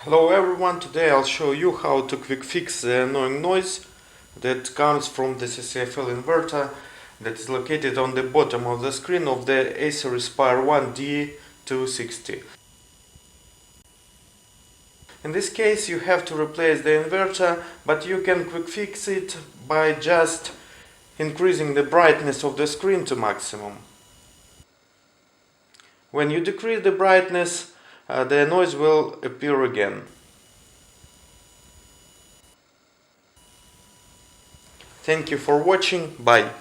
Hello everyone, today I'll show you how to quick fix the annoying noise that comes from the CCFL inverter that is located on the bottom of the screen of the Acer Aspire One D260. In this case you have to replace the inverter, but you can quick fix it by just increasing the brightness of the screen to maximum. When you decrease the brightness, the noise will appear again. Thank you for watching. Bye.